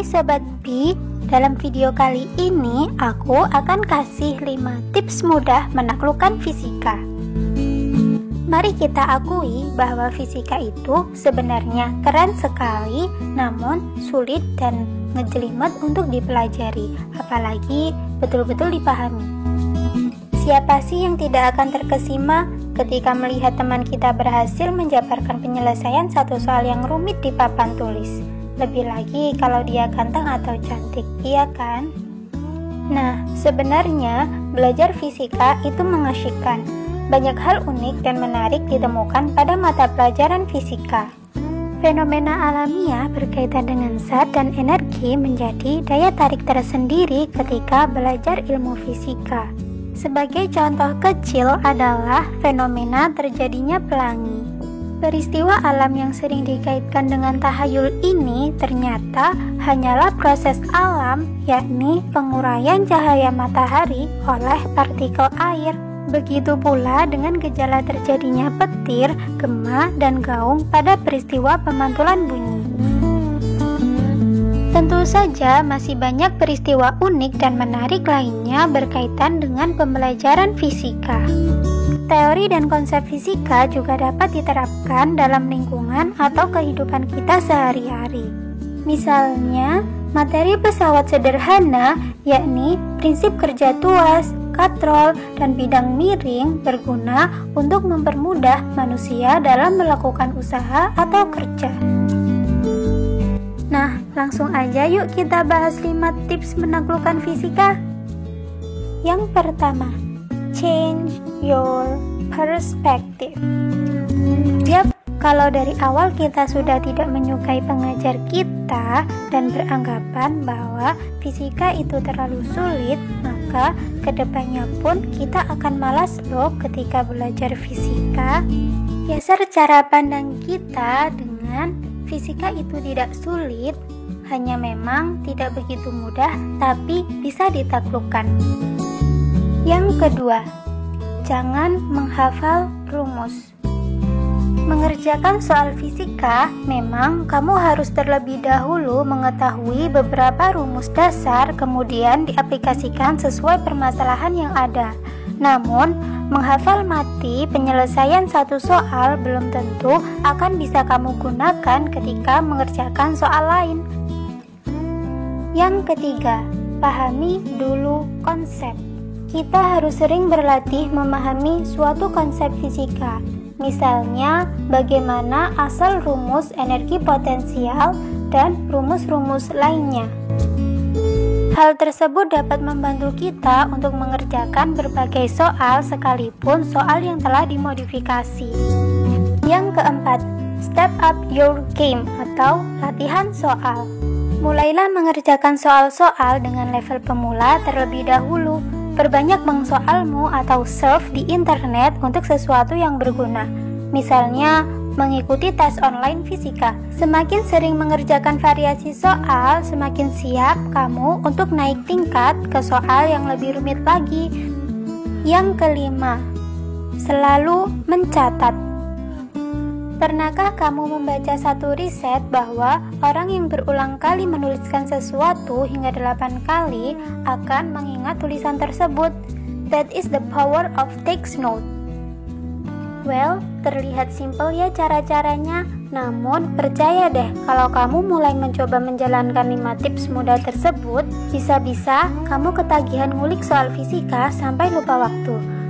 Hai Sobat Bi, dalam video kali ini aku akan kasih 5 tips mudah menaklukkan fisika. Mari kita akui bahwa fisika itu sebenarnya keren sekali, namun sulit dan ngejelimet untuk dipelajari, apalagi betul-betul dipahami. Siapa sih yang tidak akan terkesima ketika melihat teman kita berhasil menjabarkan penyelesaian satu soal yang rumit di papan tulis? Lebih lagi kalau dia ganteng atau cantik, iya kan? Nah, sebenarnya belajar fisika itu mengasyikkan. Banyak hal unik dan menarik ditemukan pada mata pelajaran fisika. Fenomena alamiah berkaitan dengan zat dan energi menjadi daya tarik tersendiri ketika belajar ilmu fisika. Sebagai contoh kecil adalah fenomena terjadinya pelangi. Peristiwa alam yang sering dikaitkan dengan tahayul ini ternyata hanyalah proses alam, yakni penguraian cahaya matahari oleh partikel air. Begitu pula dengan gejala terjadinya petir, gema, dan gaung pada peristiwa pemantulan bunyi. Tentu saja masih banyak peristiwa unik dan menarik lainnya berkaitan dengan pembelajaran fisika. Teori dan konsep fisika juga dapat diterapkan dalam lingkungan atau kehidupan kita sehari-hari. Misalnya, materi pesawat sederhana, yakni prinsip kerja tuas, katrol, dan bidang miring berguna untuk mempermudah manusia dalam melakukan usaha atau kerja. Nah, langsung aja yuk kita bahas 5 tips menaklukkan fisika. Yang pertama, change your perspective. Yap, kalau dari awal kita sudah tidak menyukai pengajar kita dan beranggapan bahwa fisika itu terlalu sulit, maka kedepannya pun kita akan malas loh ketika belajar fisika. Geser cara pandang kita dengan fisika itu tidak sulit, hanya memang tidak begitu mudah tapi bisa ditaklukkan. Yang kedua, jangan menghafal rumus. Mengerjakan soal fisika, memang kamu harus terlebih dahulu mengetahui beberapa rumus dasar, kemudian diaplikasikan sesuai permasalahan yang ada. Namun, menghafal mati penyelesaian satu soal belum tentu akan bisa kamu gunakan ketika mengerjakan soal lain. Yang ketiga, pahami dulu konsep. Kita harus sering berlatih memahami suatu konsep fisika. Misalnya, bagaimana asal rumus energi potensial dan rumus-rumus lainnya. Hal tersebut dapat membantu kita untuk mengerjakan berbagai soal sekalipun soal yang telah dimodifikasi. Yang keempat, step up your game atau latihan soal. Mulailah mengerjakan soal-soal dengan level pemula terlebih dahulu. Perbanyak soalmu atau surf di internet untuk sesuatu yang berguna. Misalnya, mengikuti tes online fisika. Semakin sering mengerjakan variasi soal, semakin siap kamu untuk naik tingkat ke soal yang lebih rumit lagi. Yang kelima, selalu mencatat. Pernahkah kamu membaca satu riset bahwa orang yang berulang kali menuliskan sesuatu hingga 8 kali akan mengingat tulisan tersebut? That is the power of takes note. Well, terlihat simpel ya cara-caranya, namun percaya deh kalau kamu mulai mencoba menjalankan 5 tips mudah tersebut, bisa-bisa kamu ketagihan ngulik soal fisika sampai lupa waktu.